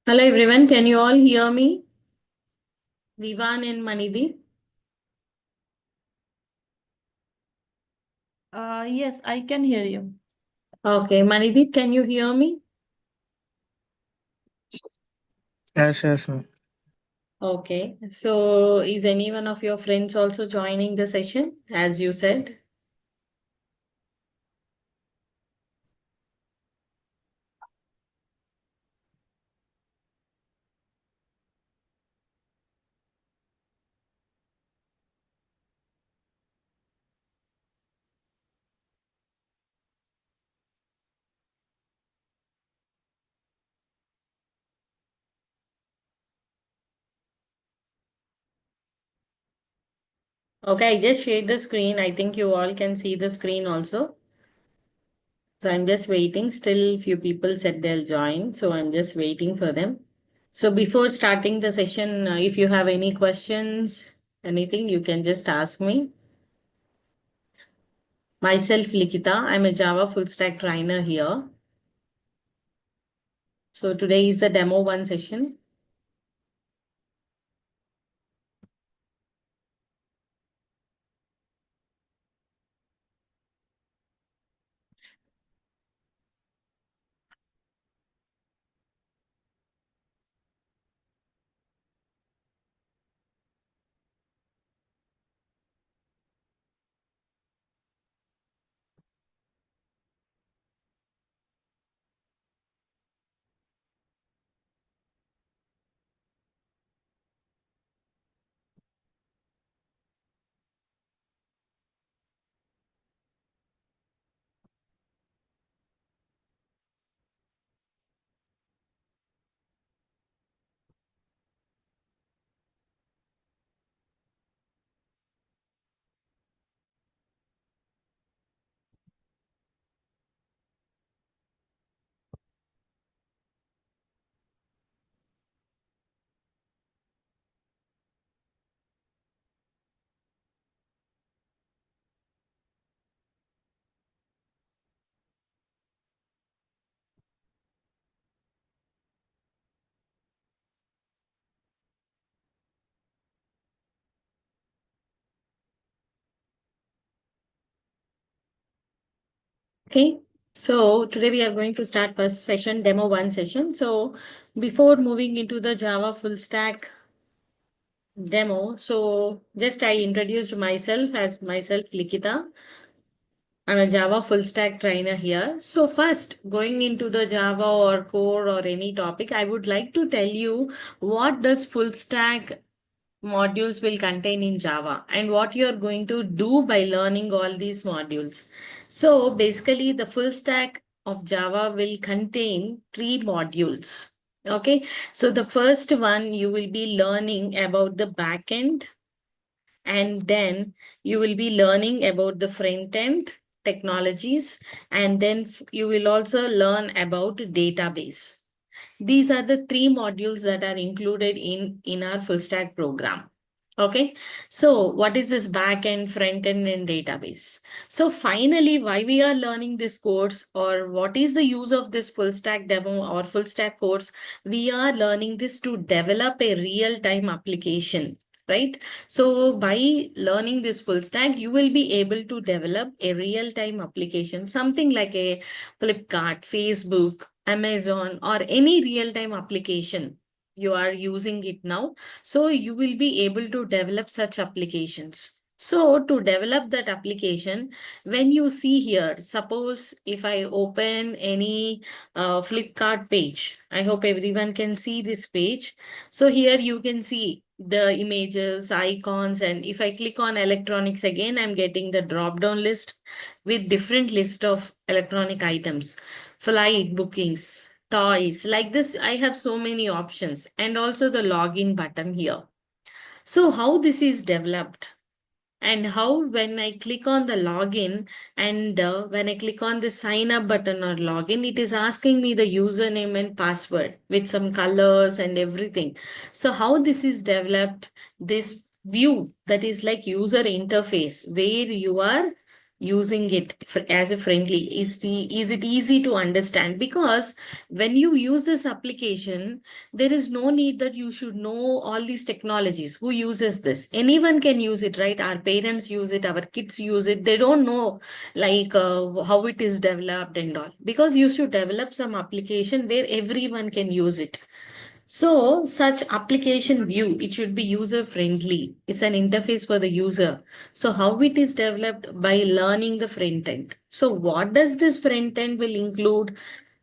Hello everyone, can you all hear me? Vivan and Manidi. Yes, I can hear you. Okay, Manidip, can you hear me? Yes, ma'am. Okay, so is any one of your friends also joining the session as you said? Okay, I just shared the screen. I think you all can see the screen also. So I'm just waiting. Still few people said they'll join, so I'm just waiting for them. So before starting the session, if you have any questions, anything, you can just ask me. Myself, Likita. I'm a Java full stack trainer here. So today is the demo one session. Okay, so today we are going to start first session, demo one session. So before moving into the Java full stack demo, so just I introduced myself as myself, Likita. I'm a Java full stack trainer here. So first, going into the Java or core or any topic, I would like to tell you what does full stack modules will contain in Java and what you are going to do by learning all these modules. So basically the full stack of Java will contain three modules. Okay, so the first one you will be learning about the backend, and then you will be learning about the front end technologies, and then you will also learn about database. These are the three modules that are included in our full stack program. Okay, so what is this back end, front end, and database? So finally, why we are learning this course, or what is the use of this full stack demo or full stack course? We are learning this to develop a real time application, right? So by learning this full stack, you will be able to develop a real time application, something like a Flipkart, Facebook, Amazon, or any real time application you are using it now. So you will be able to develop such applications. So to develop that application, when you see here, suppose if I open any Flipkart page, I hope everyone can see this page. So here you can see the images, icons, and if I click on electronics again, I'm getting the drop down list with different list of electronic items, flight bookings, toys. Like this, I have so many options, and also the login button here. So how this is developed, and how when I click on the login, and when I click on the sign up button or login, it is asking me the username and password with some colors and everything. So how this is developed, this view that is like user interface where you are using it as a friendly? Is it easy to understand? Because when you use this application, there is no need that you should know all these technologies. Who uses this? Anyone can use it, right? Our parents use it, our kids use it. They don't know like how it is developed and all, because you should develop some application where everyone can use it. So, such application view, it should be user friendly. It's an interface for the user. So, how it is developed? By learning the front end. So, what does this front end will include?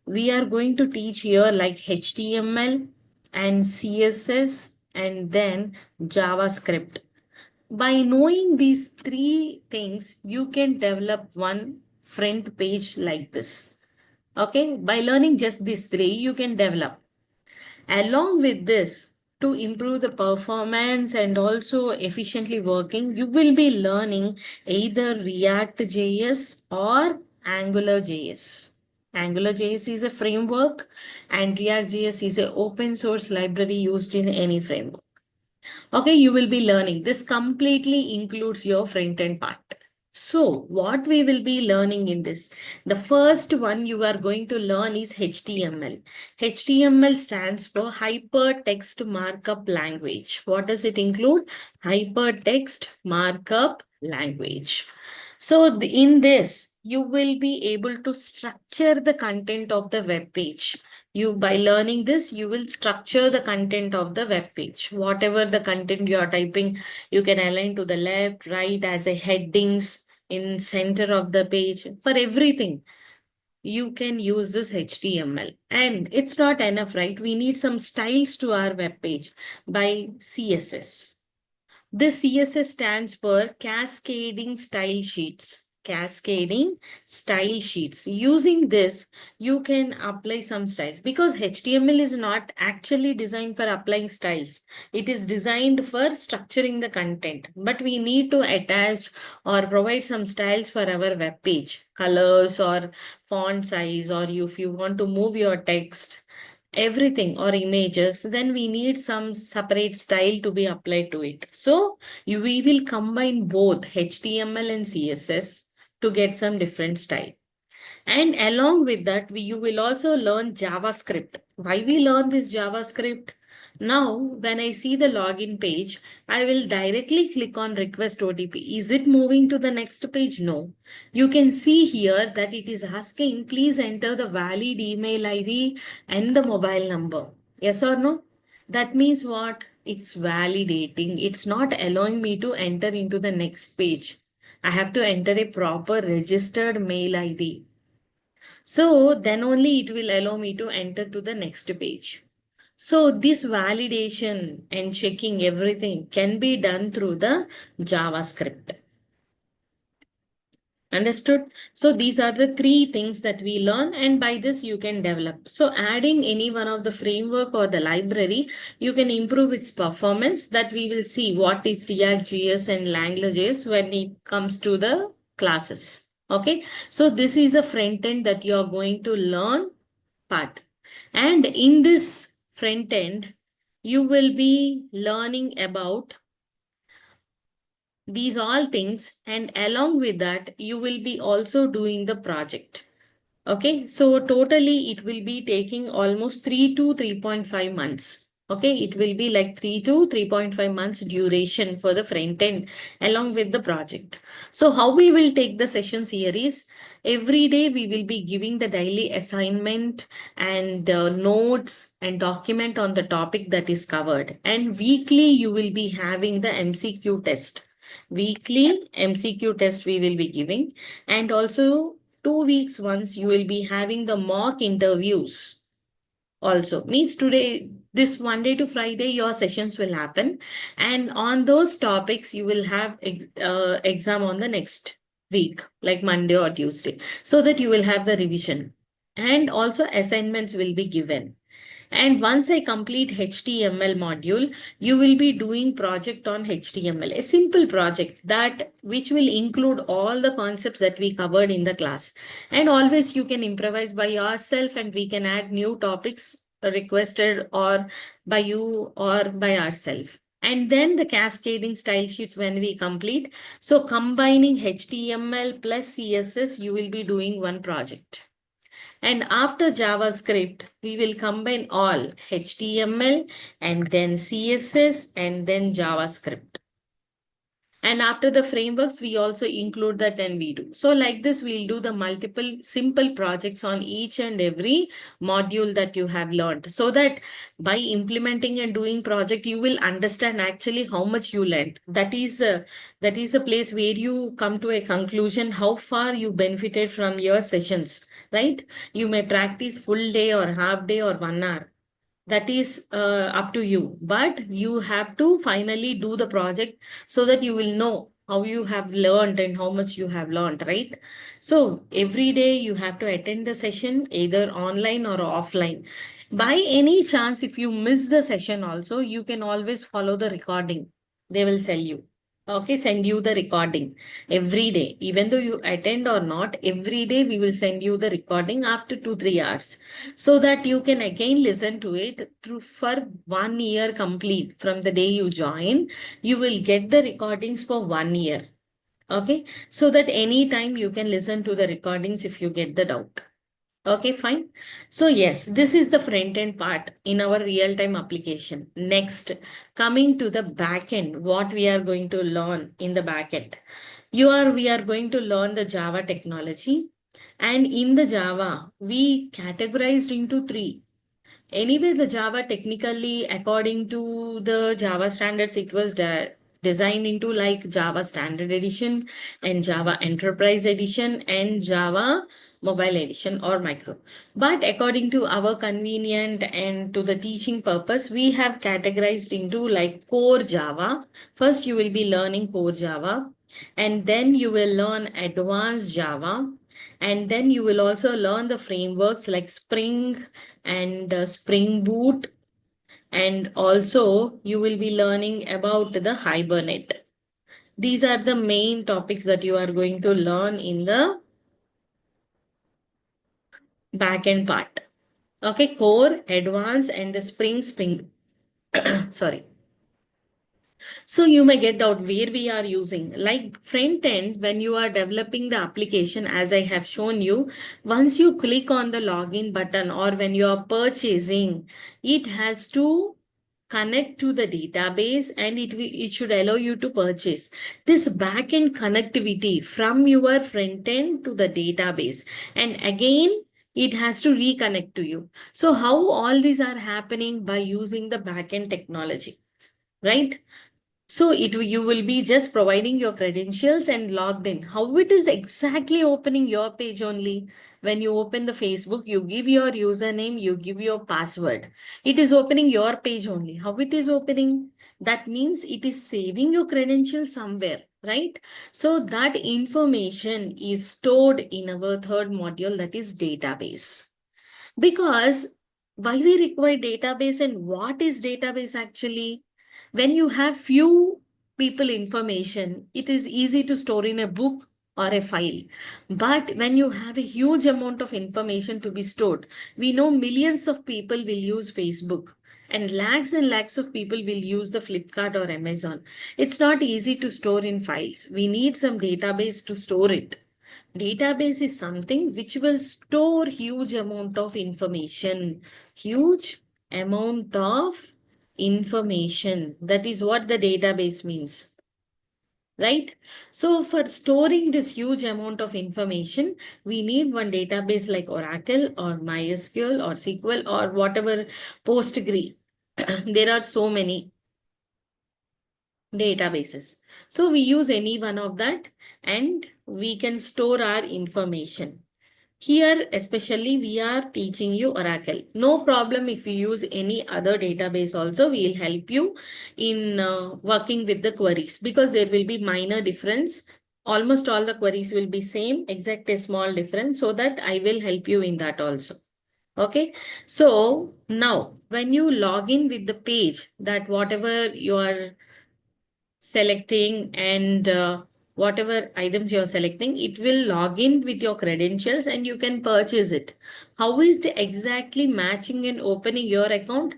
We are going to teach here like HTML and CSS and then JavaScript. By knowing these three things, you can develop one front page like this. Okay, by learning just these three, you can develop. Along with this, to improve the performance and also efficiently working, you will be learning either React.js or AngularJS. AngularJS is a framework and React.js is an open source library used in any framework. Okay, you will be learning. This completely includes your front end part. So, what we will be learning in this? The first one you are going to learn is HTML. HTML stands for Hypertext Markup Language. What does it include? Hypertext Markup Language. So, in this, you will be able to structure the content of the web page. By learning this, you will structure the content of the web page. Whatever the content you are typing, you can align to the left, right as a headings in center of the page. For everything, you can use this HTML. And it's not enough, right? We need some styles to our web page by CSS. This CSS stands for Cascading Style Sheets. Cascading Style Sheets. Using this, you can apply some styles, because HTML is not actually designed for applying styles. It is designed for structuring the content. But we need to attach or provide some styles for our web page. Colors or font size, or if you want to move your text, everything or images, then we need some separate style to be applied to it. So we will combine both HTML and CSS to get some different style. And along with that, you will also learn JavaScript. Why we learn this JavaScript? Now, when I see the login page, I will directly click on request OTP. Is it moving to the next page? No. You can see here that it is asking, please enter the valid email ID and the mobile number. Yes or no? That means what? It's validating. It's not allowing me to enter into the next page. I have to enter a proper registered mail ID. So then only it will allow me to enter to the next page. So this validation and checking everything can be done through the JavaScript. Understood? So these are the three things that we learn, and by this you can develop. So adding any one of the framework or the library, you can improve its performance. That we will see what is React.js and AngularJS when it comes to the classes. Okay, so this is the front end that you are going to learn part. And in this front end, you will be learning about these all things, and along with that, you will be also doing the project. Okay, so totally it will be taking almost 3 to 3.5 months. Okay, it will be like 3 to 3.5 months duration for the front end along with the project. So how we will take the session series? Every day we will be giving the daily assignment and notes and document on the topic that is covered. And weekly you will be having the MCQ test. Weekly MCQ test we will be giving, and also 2 weeks once you will be having the mock interviews. Also means today, this Monday to Friday, your sessions will happen, and on those topics you will have exam on the next week, like Monday or Tuesday, so that you will have the revision, and also assignments will be given. And once I complete HTML module, you will be doing project on HTML, a simple project that which will include all the concepts that we covered in the class. And always you can improvise by yourself, and we can add new topics requested or by you or by ourselves. And then the cascading style sheets when we complete. So combining HTML plus CSS, you will be doing one project. And after JavaScript, we will combine all HTML and then CSS and then JavaScript. And after the frameworks, we also include that and we do. So like this, we'll do the multiple simple projects on each and every module that you have learned. So that by implementing and doing project, you will understand actually how much you learned. That is the place where you come to a conclusion how far you benefited from your sessions, right? You may practice full day or half day or 1 hour, that is up to you, but you have to finally do the project so that you will know how you have learned and how much you have learned, right? So every day you have to attend the session either online or offline. By any chance, if you miss the session also, you can always follow the recording. They will sell you. Okay, send you the recording every day. Even though you attend or not, every day we will send you the recording after 2 3 hours, so that you can again listen to it through for 1 year complete. From the day you join, you will get the recordings for 1 year. Okay, so that anytime you can listen to the recordings if you get the doubt. Okay, fine. So yes, this is the front end part in our real-time application. Next, coming to the backend, what we are going to learn in the backend. We are going to learn the Java technology. And in the Java, we categorized into three. Anyway, the Java technically, according to the Java standards, it was designed into like Java Standard Edition and Java Enterprise Edition and Java Mobile Edition or Micro. But according to our convenient and to the teaching purpose, we have categorized into like core Java. First, you will be learning core Java, and then you will learn advanced Java, and then you will also learn the frameworks like Spring and Spring Boot, and also you will be learning about the Hibernate. These are the main topics that you are going to learn in the backend part. Okay, core, advanced, and the Spring. Sorry. So you may get out where we are using like front end when you are developing the application, as I have shown you. Once you click on the login button or when you are purchasing, it has to connect to the database and it should allow you to purchase this backend connectivity from your front end to the database, and again it has to reconnect to you. So how all these are happening? By using the backend technology, right? So you will be just providing your credentials and logged in. How it is exactly opening your page only? When you open the Facebook, you give your username, you give your password. It is opening your page only. How it is opening? That means it is saving your credentials somewhere, right? So that information is stored in our third module, that is database. Because why we require database and what is database actually? When you have few people information, it is easy to store in a book or a file. But when you have a huge amount of information to be stored, we know millions of people will use Facebook and lakhs of people will use the Flipkart or Amazon. It's not easy to store in files. We need some database to store it. Database is something which will store huge amount of information. Huge amount of information. That is what the database means, right? So for storing this huge amount of information, we need one database like Oracle or MySQL or SQL or whatever, Postgre. There are so many databases. So we use any one of that and we can store our information. Here, especially, we are teaching you Oracle. No problem if you use any other database also, we will help you in working with the queries because there will be minor difference. Almost all the queries will be same, except a small difference, so that I will help you in that also. Okay. So now when you log in with the page, that whatever you are selecting and whatever items you're selecting, it will log in with your credentials and you can purchase it. How is the exactly matching and opening your account?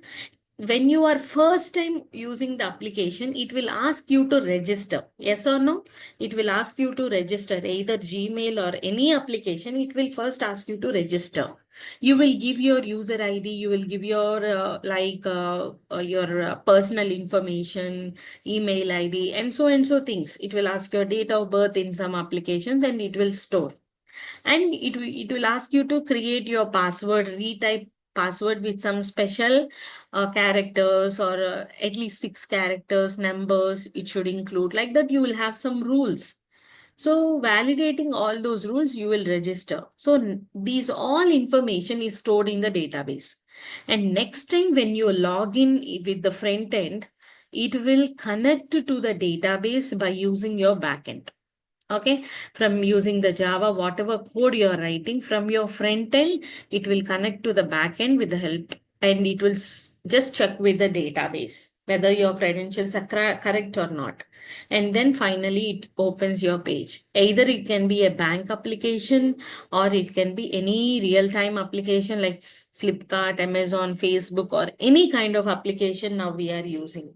when you are first time using the application, it will ask you to register. Yes or no? It will ask you to register either Gmail or any application. It will first ask you to register. You will give your user ID. You will give your your personal information, email ID, and so things. It will ask your date of birth in some applications, and it will store. And it will ask you to create your password, retype password with some special characters, or at least 6 characters, numbers it should include. Like that, you will have some rules. So validating all those rules, you will register. So these all information is stored in the database. And next time when you log in with the front end, it will connect to the database by using your backend. Okay, from using the Java, whatever code you are writing from your front end, it will connect to the back end with the help, and it will just check with the database whether your credentials are correct or not. And then finally, it opens your page. Either it can be a bank application, or it can be any real time application like Flipkart, Amazon, Facebook, or any kind of application now we are using.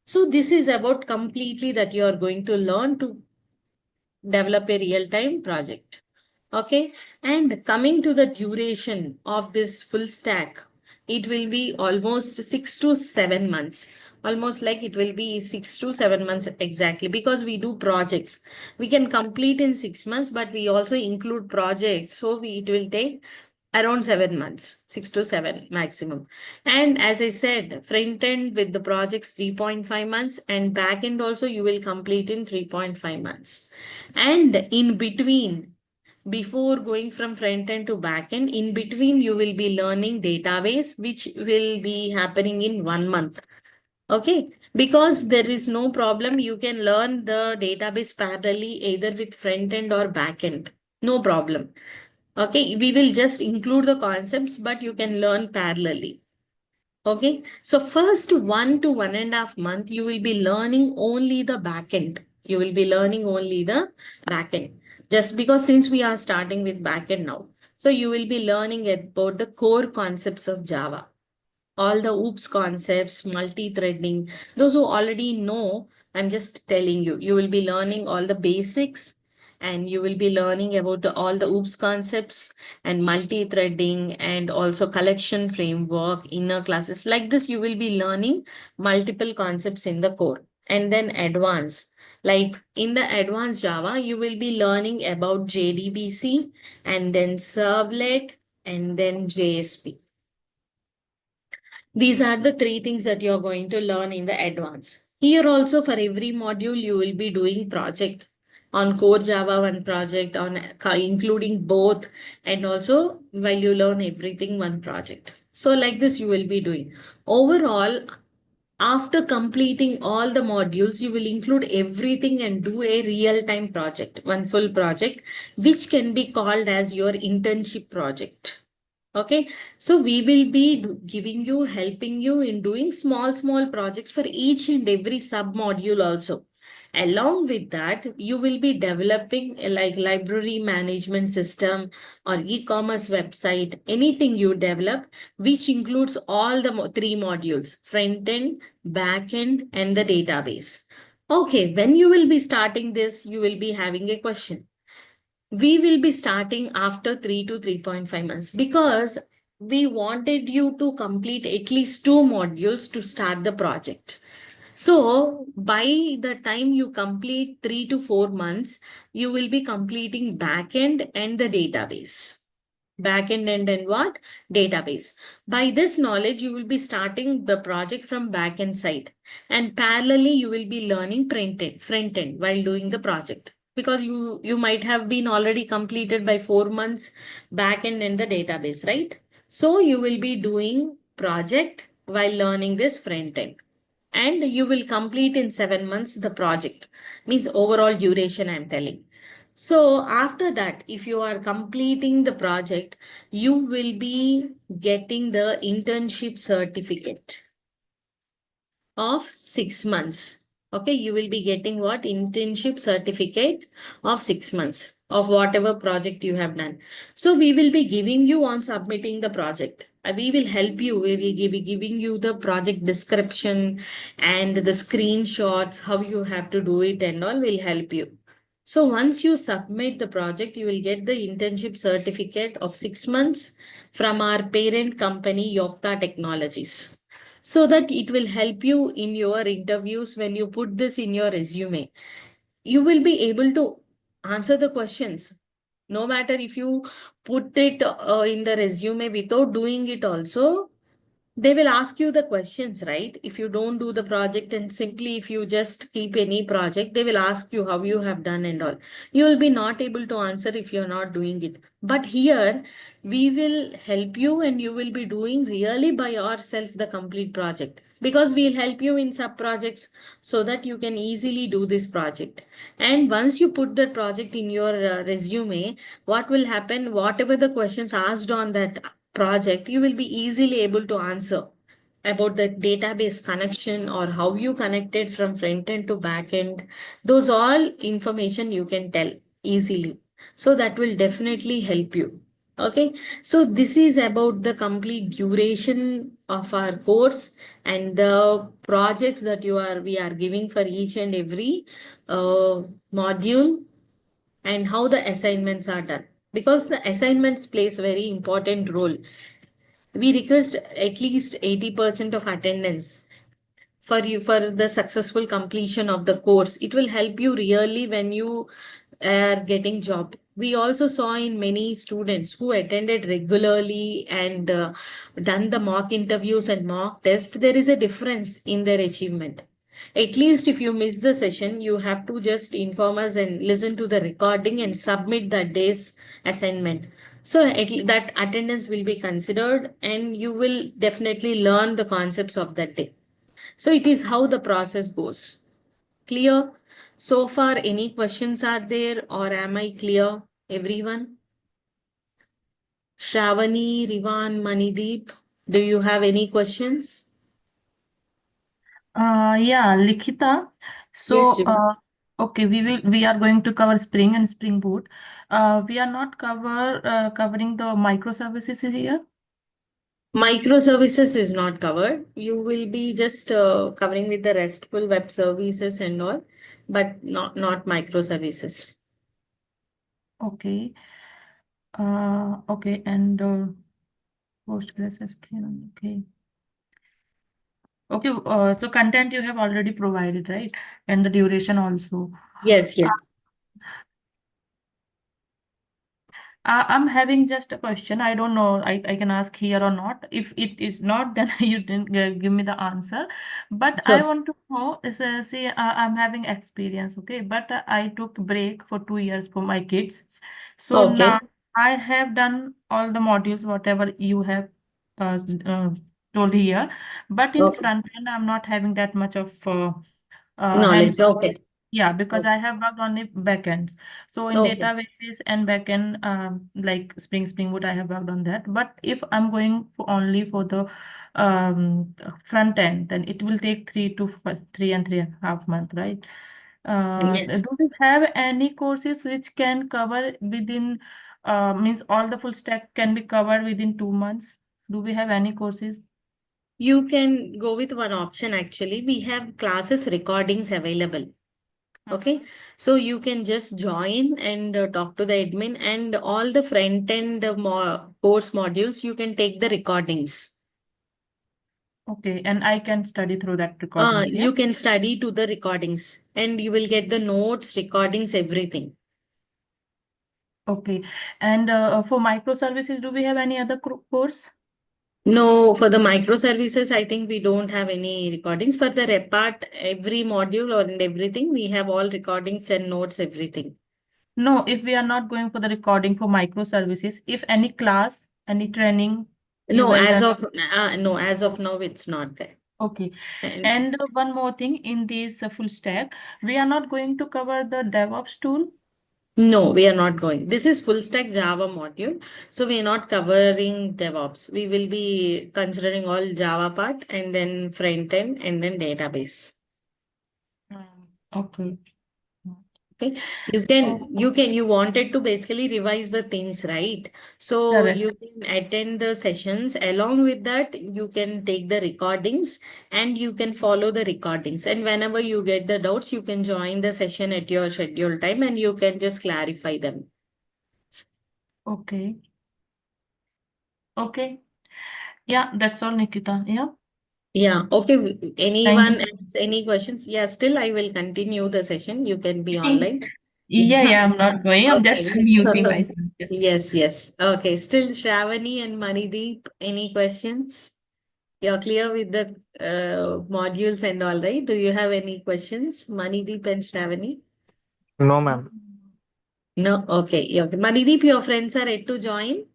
So this is about completely that you are going to learn to develop a real-time project. Okay, and coming to the duration of this full stack, it will be almost 6 to 7 months. Almost like it will be 6 to 7 months exactly, because we do projects. We can complete in 6 months, but we also include projects. So it will take around 7 months, 6 to 7 maximum. And as I said, front end with the projects 3.5 months, and back end also you will complete in 3.5 months. And in between, before going from front end to back end, in between you will be learning database, which will be happening in 1 month. Okay, because there is no problem, you can learn the database parallelly either with front end or back end. No problem. Okay, we will just include the concepts, but you can learn parallelly. Okay, so first 1 to 1.5 month, you will be learning only the backend. You will be learning only the backend. Just because since we are starting with backend now, so you will be learning about the core concepts of Java, all the oops concepts, multi-threading. Those who already know, I'm just telling you, you will be learning all the basics, and you will be learning about all the oops concepts and multi-threading, and also collection framework, inner classes. Like this, you will be learning multiple concepts in the core. And then advanced. Like in the advanced Java, you will be learning about JDBC, and then servlet, and then JSP. These are the 3 things that you're going to learn in the advance. Here also, for every module, you will be doing project on core Java 1 project, on including both, and also while you learn everything, one project. So like this, you will be doing. Overall, after completing all the modules, you will include everything and do a real-time project, one full project, which can be called as your internship project. Okay, so we will be giving you, helping you in doing small projects for each and every sub module also. Along with that, you will be developing like library management system or e-commerce website, anything you develop, which includes all the 3 modules, front end, back end, and the database. Okay, when you will be starting this, you will be having a question. We will be starting after 3 to 3.5 months, because we wanted you to complete at least 2 modules to start the project. So by the time you complete 3 to 4 months, you will be completing backend and the database. Backend and what? Database. By this knowledge, you will be starting the project from backend side, and parallelly you will be learning front end while doing the project, because you might have been already completed by 4 months backend and the database, right? So you will be doing project while learning this front end, and you will complete in 7 months the project. Means overall duration I'm telling. So after that, if you are completing the project, you will be getting the internship certificate of 6 months. Okay, you will be getting what? Internship certificate of 6 months of whatever project you have done. So we will be giving you on submitting the project. We will help you. We will be giving you the project description and the screenshots, how you have to do it and all will help you. So once you submit the project, you will get the internship certificate of 6 months from our parent company, Yokta Technologies. So that it will help you in your interviews when you put this in your resume. You will be able to answer the questions. No matter if you put it in the resume without doing it also, they will ask you the questions, right? If you don't do the project and simply if you just keep any project, they will ask you how you have done and all. You will be not able to answer if you're not doing it. But here we will help you and you will be doing really by yourself the complete project, because we'll help you in sub projects so that you can easily do this project. And once you put the project in your resume, what will happen? Whatever the questions asked on that project, you will be easily able to answer about the database connection or how you connected from front end to back end. Those all information you can tell easily. So that will definitely help you. Okay. So this is about the complete duration of our course and the projects that we are giving for each and every module, and how the assignments are done, because the assignments plays a very important role. We request at least 80% of attendance for you for the successful completion of the course. It will help you really when you are getting job. We also saw in many students who attended regularly and done the mock interviews and mock test, there is a difference in their achievement. At least if you miss the session, you have to just inform us and listen to the recording and submit that day's assignment. So that attendance will be considered and you will definitely learn the concepts of that day. So it is how the process goes. Clear? So far, any questions are there or am I clear, everyone? Shravani, Rivan, Manideep, do you have any questions? Yeah, Likhita. Yes, So, Rivan. okay, we are going to cover Spring and Spring Boot. We are not covering the microservices here. Microservices is not covered. You will be just covering with the RESTful web services and all, but not microservices. Okay. Okay, and Postgres SQL. Okay. Okay. So content you have already provided, right? And the duration also. Yes, yes. I'm having just a question. I don't know. I can ask here or not. If it is not, then you didn't give me the answer. But I So, want to know is see, I'm having experience, okay? But I took break for 2 years for my kids. So okay. now I have done all the modules, whatever you have uh, uh, told here. But in Okay. front end, I'm not having that much of Knowledge. hands. Okay. Yeah, because Okay. I have worked on the backends. So in Okay. databases and backend, like Spring Boot, I have worked on that. But if I'm going for only for the front end, then it will take 3 and 3.5 months, right? Yes. Do we have any courses which can cover within, means all the full stack can be covered within 2 months? Do we have any courses? You can go with one option actually. We have classes recordings available. Okay. Mhm. So you can just join and talk to the admin, and all the front end course modules, you can take the recordings. Okay, and I can study through that recordings, yeah? You can study to the recordings and you will get the notes, recordings, everything. Okay. And for microservices, do we have any other course? No, for the microservices, I think we don't have any recordings. For the repart, every module or and everything, we have all recordings and notes, everything. No, if we are not going for the recording for microservices, if any class, any training you No, guys as are. of no, as of now, it's not there. Okay. And And one more thing in this full stack, we are not going to cover the DevOps tool. no, we are not going. This is full stack Java module. So we are not covering DevOps. We will be considering all Java part and then front end and then database. Mm, okay. Okay, Oh, you wanted to basically revise the things, right? So correct. you can attend the sessions. Along with that, you can take the recordings and you can follow the recordings. And whenever you get the doubts, you can join the session at your scheduled time and you can just clarify them. Okay. Okay. Yeah, that's all, Nikita. Yeah. Yeah. Okay. Thank Anyone you. else? Any questions? Yeah, still I will continue the session. You can be online. Yeah, Yeah. yeah, I'm not going. I'm just Okay. muting myself. Yeah. Yes, yes. Okay. Still Shravani and Manideep, any questions? You're clear with the modules and all, right? Do you have any questions, Manideep and Shravani? No, ma'am. No? Okay. Yeah. Okay. Manideep, your friends are yet to join?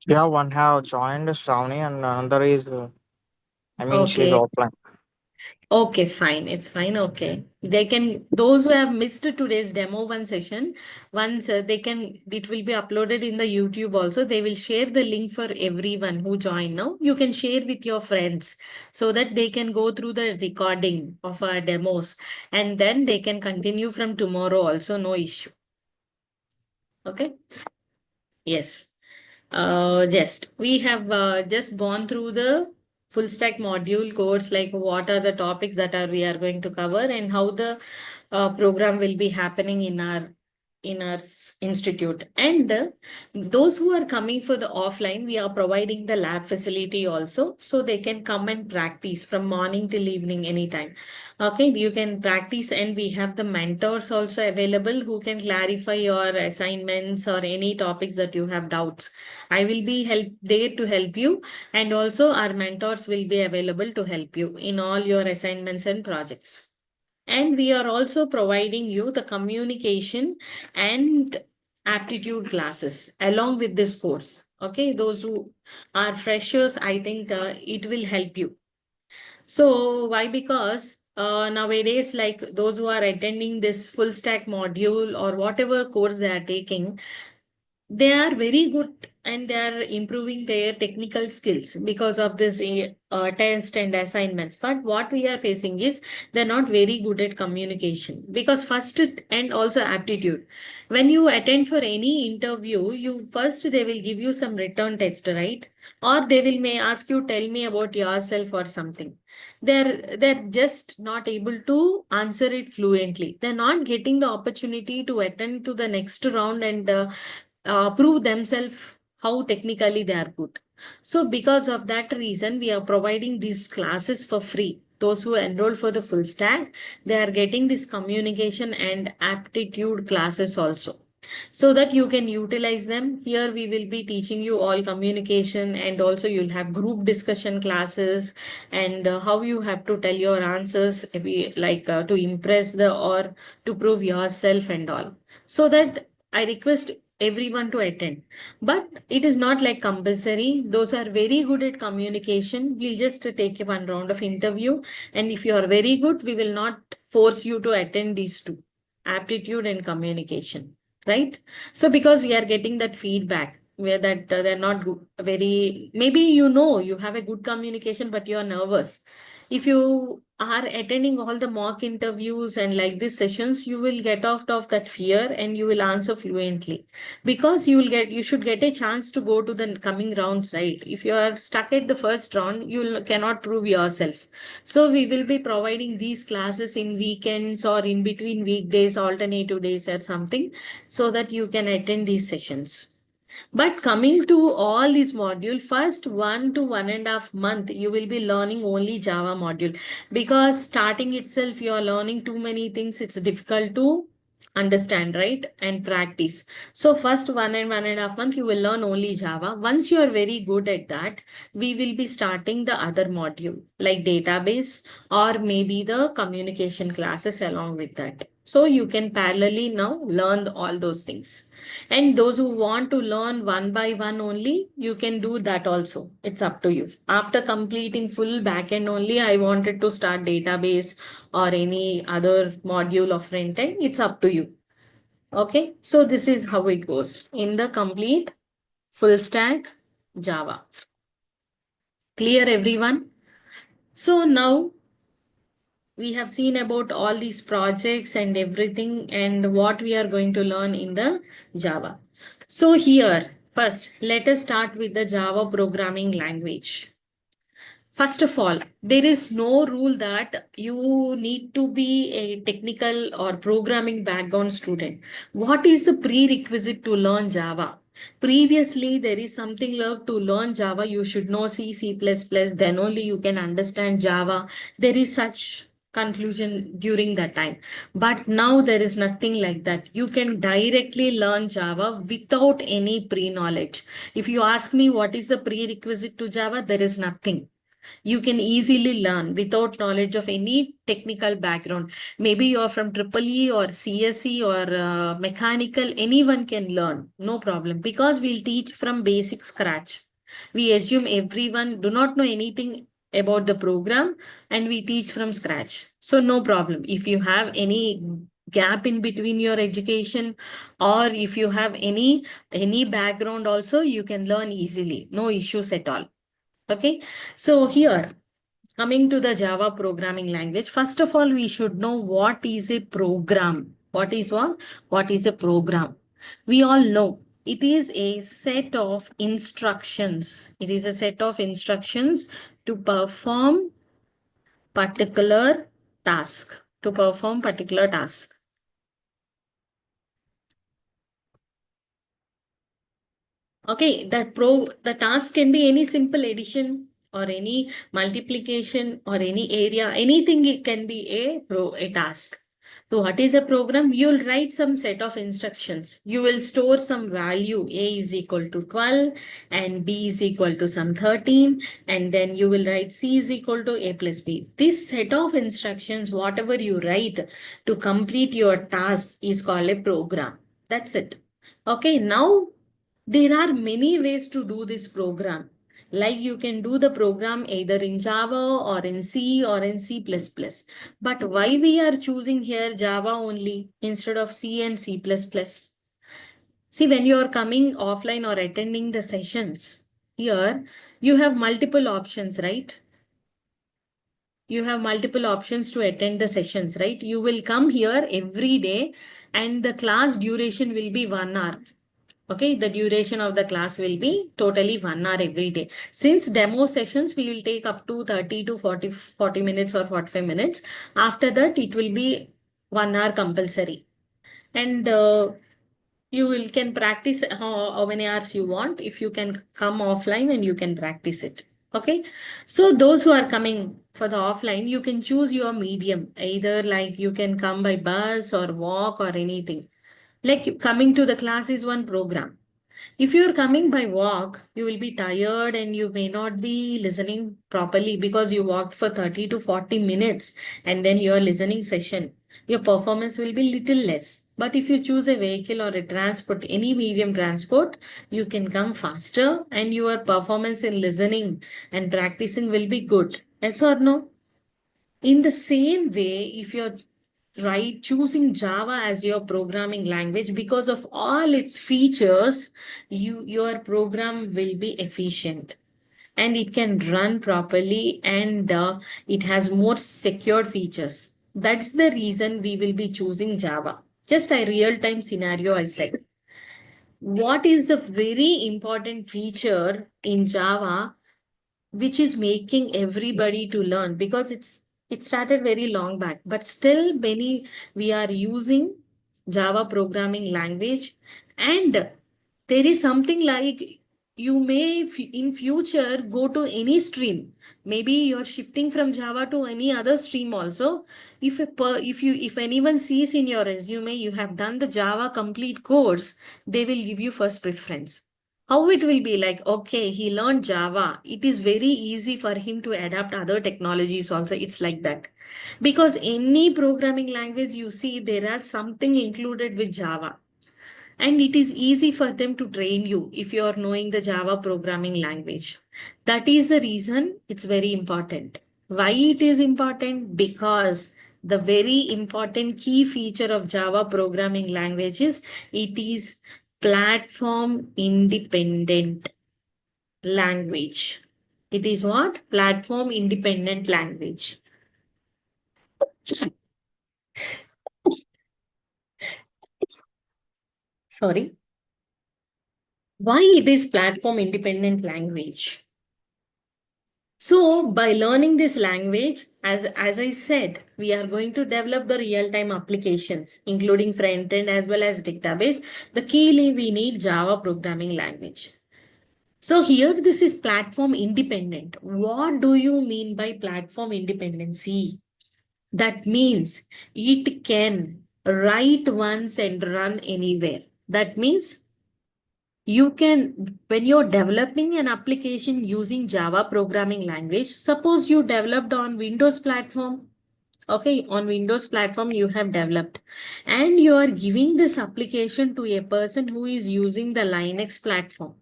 Yeah, one have joined Shravani and another is, she's Okay. offline. Okay, fine. It's fine. Okay. They can, those who have missed today's demo one session, once it will be uploaded in the YouTube also. They will share the link for everyone who join now. You can share with your friends so that they can go through the recording of our demos and then they can continue from tomorrow also. No issue. Okay. Yes. Just we have just gone through the full stack module course, like what are the topics that are we are going to cover and how the program will be happening in our institute. And those who are coming for the offline, we are providing the lab facility also, so they can come and practice from morning till evening anytime. Okay, you can practice, and we have the mentors also available who can clarify your assignments or any topics that you have doubts. I will be there to help you, and also our mentors will be available to help you in all your assignments and projects. And we are also providing you the communication and aptitude classes along with this course. Okay, those who are freshers, I think it will help you. So why? Because nowadays, like those who are attending this full stack module or whatever course they are taking, they are very good and they are improving their technical skills because of this test and assignments. But what we are facing is they're not very good at communication, because first and also aptitude. When you attend for any interview, you first they will give you some return test, right? Or they will may ask you, tell me about yourself or something. They're just not able to answer it fluently. They're not getting the opportunity to attend to the next round and prove themselves how technically they are good. So because of that reason, we are providing these classes for free. Those who enroll for the full stack, they are getting this communication and aptitude classes also, so that you can utilize them. Here we will be teaching you all communication, and also you'll have group discussion classes, and how you have to tell your answers, to impress the or to prove yourself and all. So that I request everyone to attend, but it is not like compulsory. Those are very good at communication, we'll just take one round of interview, and if you are very good, we will not force you to attend these two, aptitude and communication, right? So because we are getting that feedback where that they're not good, very, maybe you have a good communication but you're nervous. If you are attending all the mock interviews and like these sessions, you will get out of that fear and you will answer fluently, because you should get a chance to go to the coming rounds, right? If you are stuck at the first round, cannot prove yourself. So we will be providing these classes in weekends or in between weekdays, alternative days or something, so that you can attend these sessions. But coming to all these module, first 1 to 1.5 month, you will be learning only Java module, because starting itself you are learning too many things. It's difficult to understand, right? And practice. So first 1 and 1.5 month, you will learn only Java. Once you are very good at that, we will be starting the other module like database or maybe the communication classes along with that. So you can parallelly now learn all those things. And those who want to learn one by one only, you can do that also. It's up to you. After completing full backend only, I wanted to start database or any other module of Frontend. It's up to you. Okay. So this is how it goes in the complete full stack Java. Clear, everyone? So now We have seen about all these projects and everything and what we are going to learn in the Java. So here, first, let us start with the Java programming language. First of all, there is no rule that you need to be a technical or programming background student. What is the prerequisite to learn Java? Previously, there is something like to learn Java, you should know C, C++, then only you can understand Java. There is such conclusion during that time. But now there is nothing like that. You can directly learn Java without any pre-knowledge. If you ask me what is the prerequisite to Java, there is nothing. You can easily learn without knowledge of any technical background. Maybe you're from triple E or CSE or mechanical, anyone can learn, no problem, because we'll teach from basic scratch. We assume everyone do not know anything about the program and we teach from scratch. So no problem. If you have any gap in between your education or if you have any background also, you can learn easily. No issues at all. Okay, so here coming to the Java programming language, first of all, we should know what is a program. What is what? What is a program? We all know it is a set of instructions. It is a set of instructions to perform particular task. To perform particular task. Okay, the task can be any simple addition or any multiplication or any area, anything it can be a task. So what is a program? You'll write some set of instructions. You will store some value. A is equal to 12 and B is equal to some 13. And then you will write C is equal to A plus B. This set of instructions, whatever you write to complete your task is called a program. That's it. Okay, now there are many ways to do this program. Like you can do the program either in Java or in C or in C++. But why we are choosing here Java only instead of C and C++? See, when you are coming offline or attending the sessions, here you have multiple options, right? You have multiple options to attend the sessions, right? You will come here every day and the class duration will be 1 hour. Okay, the duration of the class will be totally 1 hour every day. Since demo sessions, we will take up to 30 to 40 minutes or 45 minutes. After that, it will be 1 hour compulsory. And you will can practice how many hours you want. If you can come offline and you can practice it. Okay. So those who are coming for the offline, you can choose your medium. Either like you can come by bus or walk or anything. Like coming to the class is one program. If you're coming by walk, you will be tired and you may not be listening properly because you walked for 30 to 40 minutes and then your listening session. Your performance will be little less. But if you choose a vehicle or a transport, any medium transport, you can come faster and your performance in listening and practicing will be good. Yes or no? In the same way, if you're right choosing Java as your programming language because of all its features, your program will be efficient and it can run properly and it has more secured features. That's the reason we will be choosing Java. Just a real-time scenario I said. What is the very important feature in Java which is making everybody to learn because it started very long back, but still many we are using Java programming language, and there is something like you may in future go to any stream. Maybe you're shifting from Java to any other stream also. If anyone sees in your resume you have done the Java complete course, they will give you first preference. How it will be like, okay, he learned Java. It is very easy for him to adapt other technologies also. It's like that. Because any programming language you see, there are something included with Java. And it is easy for them to train you if you are knowing the Java programming language. That is the reason it's very important. Why it is important? Because the very important key feature of Java programming language is it is platform independent language. It is what? Platform independent language. Sorry. Why it is platform independent language? So by learning this language, as I said, we are going to develop the real-time applications, including front-end as well as database. The key we need Java programming language. So here this is platform independent. What do you mean by platform independency? That means it can write once and run anywhere. That means you can, when you're developing an application using Java programming language, suppose you developed on Windows platform. Okay, on Windows platform you have developed and you are giving this application to a person who is using the Linux platform.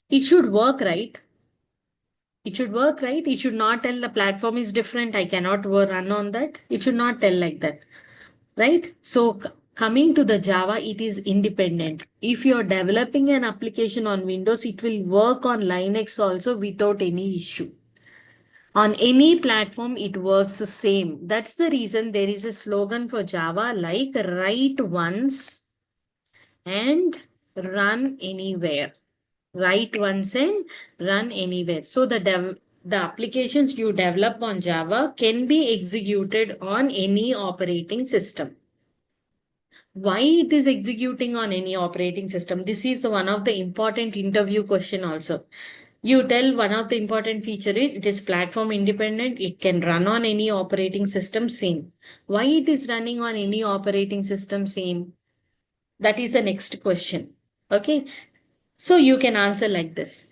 It should work, right? It should work, right? It should not tell the platform is different. I cannot run on that. It should not tell like that, right? So coming to the Java, it is independent. If you're developing an application on Windows, it will work on Linux also without any issue. On any platform, it works the same. That's the reason there is a slogan for Java like write once and run anywhere. Write once and run anywhere. So the applications you develop on Java can be executed on any operating system. Why it is executing on any operating system? This is one of the important interview question also. You tell one of the important feature it is platform independent. It can run on any operating system same. Why it is running on any operating system same? That is the next question. Okay. So you can answer like this.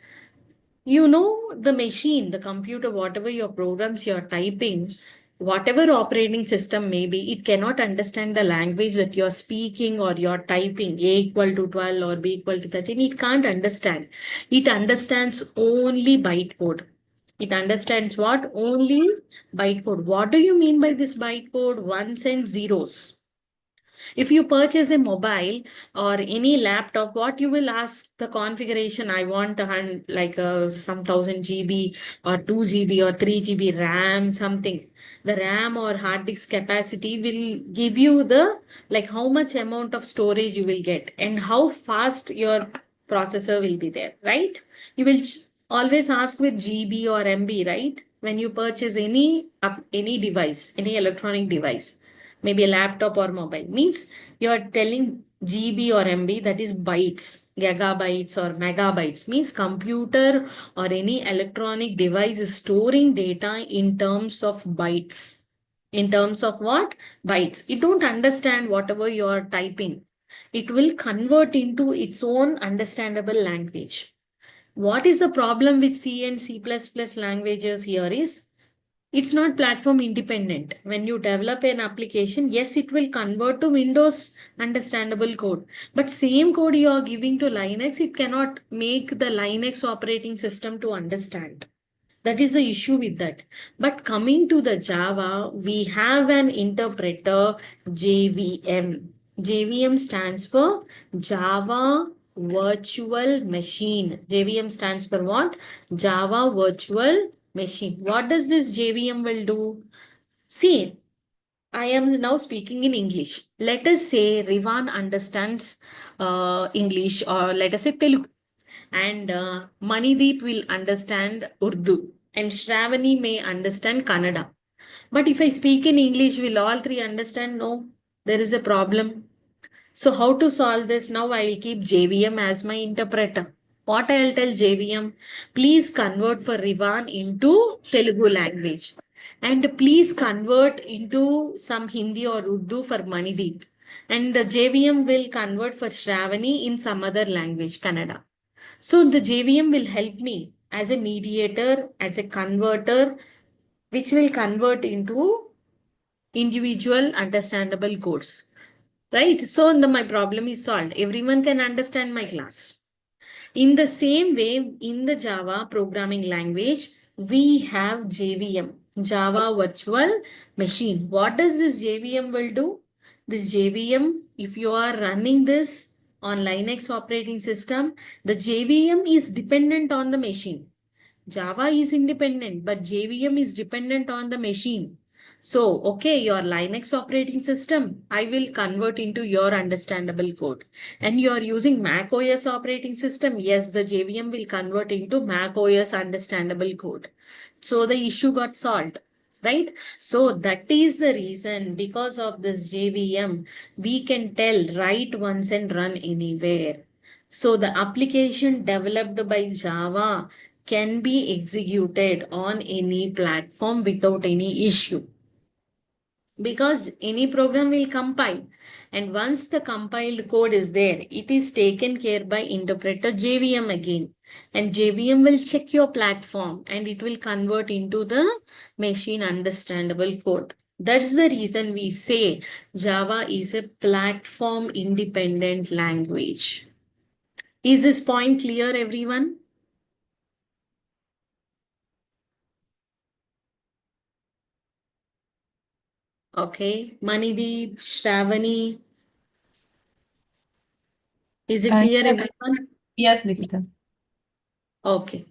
You know, the machine, the computer, whatever your programs you're typing, whatever operating system may be, it cannot understand the language that you're speaking or you're typing, A equal to 12 or B equal to 13. It can't understand. It understands only bytecode. It understands what? Only bytecode. What do you mean by this bytecode? Ones and zeros. If you purchase a mobile or any laptop, what you will ask the configuration, I want like some 1000 GB or 2 GB or 3 GB RAM, something. The RAM or hard disk capacity will give you the like how much amount of storage you will get and how fast your processor will be there, right? You will always ask with GB or MB, right? When you purchase any device, any electronic device, maybe a laptop or mobile, means you are telling GB or MB, that is bytes, gigabytes or megabytes, means computer or any electronic device is storing data in terms of bytes. In terms of what? Bytes. It don't understand whatever you are typing. It will convert into its own understandable language. What is the problem with C and C++ languages here is it's not platform independent. When you develop an application, yes, it will convert to Windows understandable code. But same code you are giving to Linux, it cannot make the Linux operating system to understand. That is the issue with that. But coming to the Java, we have an interpreter JVM. JVM stands for Java Virtual Machine. JVM stands for what? Java Virtual Machine. What does this JVM will do? See, I am now speaking in English. Let us say Rivan understands English, or let us say Telugu, and Manideep will understand Urdu and Shravani may understand Kannada. But if I speak in English, will all three understand? No, there is a problem. So how to solve this? Now I'll keep JVM as my interpreter. What I'll tell JVM, please convert for Rivan into Telugu language. And please convert into some Hindi or Urdu for Manideep. And the JVM will convert for Shravani in some other language, Kannada. So the JVM will help me as a mediator, as a converter, which will convert into individual understandable codes. Right? So my problem is solved. Everyone can understand my class. In the same way, in the Java programming language, we have JVM, Java Virtual Machine. What does this JVM will do? This JVM, if you are running this on Linux operating system, the JVM is dependent on the machine. Java is independent, but JVM is dependent on the machine. So, okay, your Linux operating system, I will convert into your understandable code. And you are using Mac OS operating system, yes, the JVM will convert into Mac OS understandable code. So the issue got solved, right? So that is the reason, because of this JVM, we can tell write once and run anywhere. So the application developed by Java can be executed on any platform without any issue, because any program will compile, and once the compiled code is there, it is taken care by interpreter JVM again, and JVM will check your platform and it will convert into the machine understandable code. That's the reason we say Java is a platform independent language. Is this point clear, everyone? Okay, Manideep, Shravani, is it clear, Yes, everyone? yes, Likita. Okay.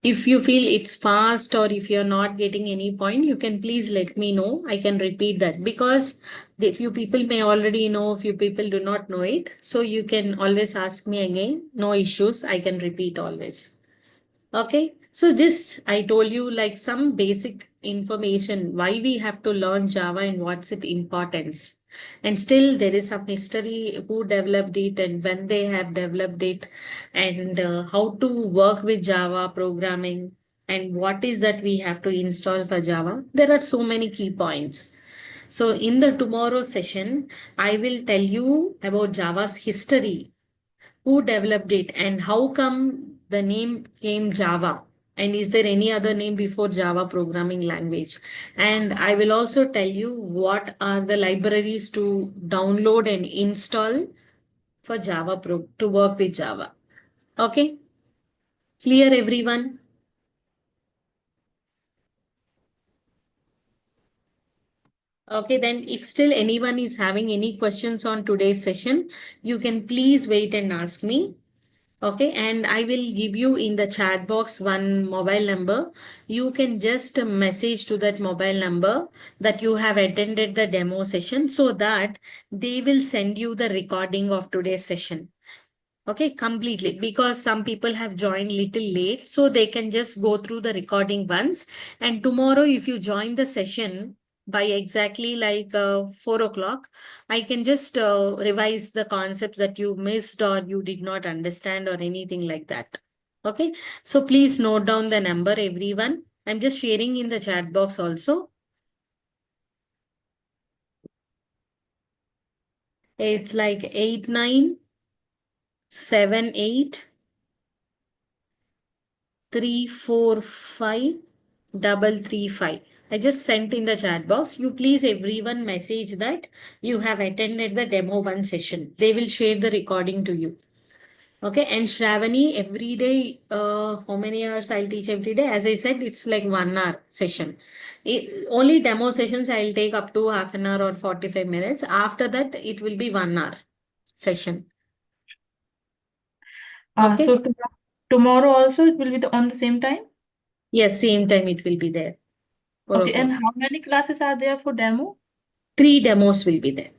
If you feel it's fast or if you're not getting any point, you can please let me know. I can repeat that, because the few people may already know, few people do not know it. So you can always ask me again. No issues. I can repeat always. Okay, so this I told you like some basic information why we have to learn Java and what's its importance. And still there is some history, who developed it and when they have developed it, and how to work with Java programming, and what is that we have to install for Java. There are so many key points. So in the tomorrow session, I will tell you about Java's history, who developed it, and how come the name came Java, and is there any other name before Java programming language. And I will also tell you what are the libraries to download and install for to work with Java. Okay, clear, everyone? Okay, then if still anyone is having any questions on today's session, you can please wait and ask me. Okay, and I will give you in the chat box one mobile number. You can just message to that mobile number that you have attended the demo session, so that they will send you the recording of today's session. Okay, completely, because some people have joined little late, so they can just go through the recording once. And tomorrow, if you join the session by exactly like 4 o'clock, I can just revise the concepts that you missed or you did not understand or anything like that. Okay, so please note down the number, everyone. I'm just sharing in the chat box also. It's like 8978 345 335. I just sent in the chat box. You please everyone message that you have attended the demo one session. They will share the recording to you. Okay, and Shravani, every day, how many hours I'll teach every day? As I said, it's like 1 hour session. Only demo sessions I'll take up to half an hour or 45 minutes. After that, it will be 1 hour session. Okay. So tomorrow also it will be on the same time? Yes, same time it will be there. 4 Okay, and o'clock. how many classes are there for demo? 3 demos will be there.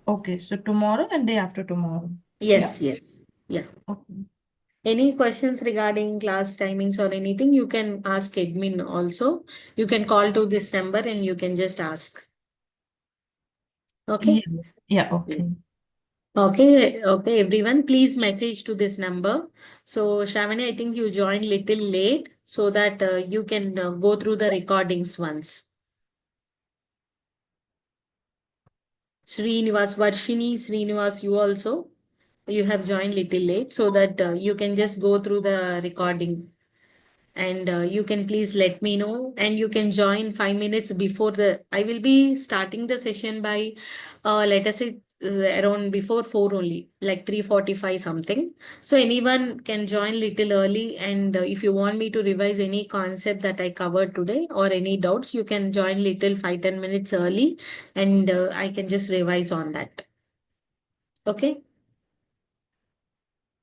Okay, so tomorrow and day after tomorrow. Yeah. Yes, yes. Yeah. Okay. Any questions regarding class timings or anything, you can ask admin also. You can call to this number and you can just ask. Okay? Yeah. Yeah, okay. Okay, okay, everyone, please message to this number. So, Shravani, I think you joined little late so that you can go through the recordings once. Srinivas, Varshini, Srinivas, you also, you have joined little late so that you can just go through the recording. And you can please let me know, and you can join 5 minutes before the I will be starting the session by let us say around before 4 only, like 3:45 something. So anyone can join little early, and if you want me to revise any concept that I covered today or any doubts, you can join little 5-10 minutes early, and I can just revise on that. Okay.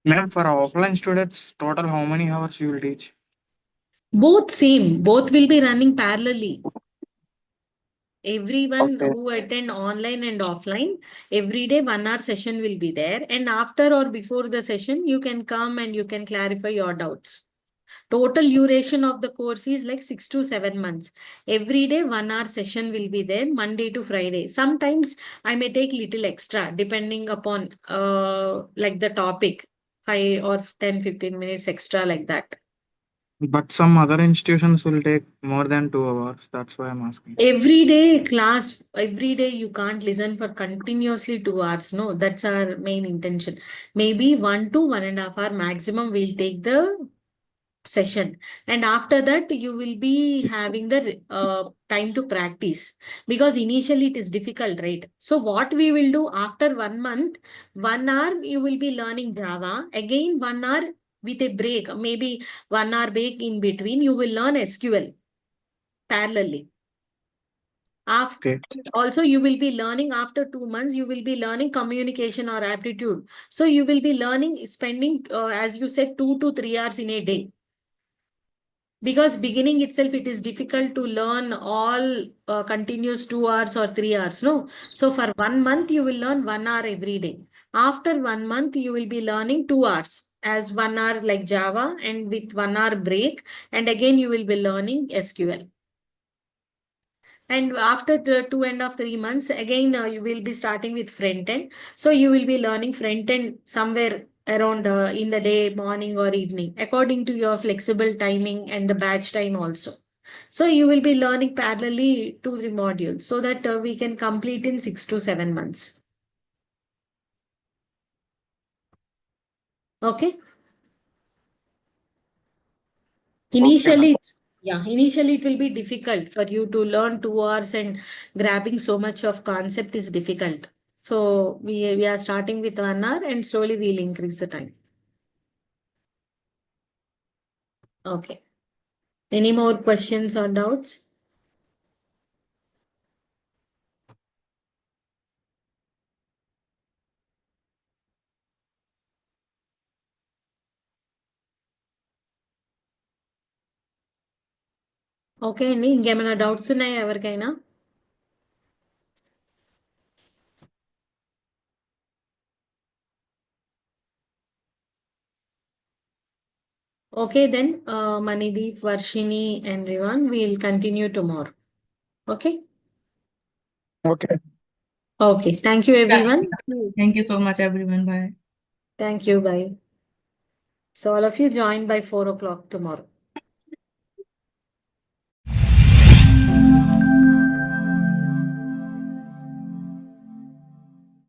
Ma'am, for offline students, total how many hours you will teach? Both same. Both will be running parallelly. Everyone Okay. who attend online and offline, every day 1 hour session will be there. And after or before the session, you can come and you can clarify your doubts. Total duration of the course is like 6 to 7 months. Every day 1 hour session will be there, Monday to Friday. Sometimes I may take little extra depending upon like the topic, 5 or 10, 15 minutes extra like that. But some other institutions will take more than 2 hours. That's why I'm asking. Every day class, every day you can't listen for continuously 2 hours. No, that's our main intention. Maybe 1 to 1.5 hour maximum we'll take the session, and after that you will be having the time to practice, because initially it is difficult, right? So what we will do, after 1 month, 1 hour you will be learning Java, again 1 hour with a break, maybe 1 hour break in between, you will learn SQL parallelly. After, Okay. also you will be learning, after 2 months you will be learning communication or aptitude. So you will be learning, spending as you said, 2 to 3 hours in a day, because beginning itself it is difficult to learn all continuous 2 hours or 3 hours, no. So for 1 month you will learn 1 hour every day. After 1 month you will be learning 2 hours as 1 hour like Java, and with 1 hour break, and again you will be learning SQL. And after the 2.5 3 months, again you will be starting with front end. So you will be learning front end somewhere around in the day, morning or evening, according to your flexible timing and the batch time also. So you will be learning parallelly 2 3 modules, so that we can complete in 6 to 7 months. Okay. Okay, ma'am. Initially it will be difficult for you to learn 2 hours, and grabbing so much of concept is difficult. So we are starting with 1 hour, and slowly we'll increase the time. Okay. Any more questions or doubts? Okay అండి, ఇంకేమైనా doubts ఉన్నాయా ఎవరికైనా? Okay, then Manideep, Varshini, and Rivan, we'll continue tomorrow. Okay. Okay. Okay. Thank you, Yeah. everyone. Thank you so much, everyone. Bye. Thank you. Bye. So all of you join by 4 o'clock tomorrow.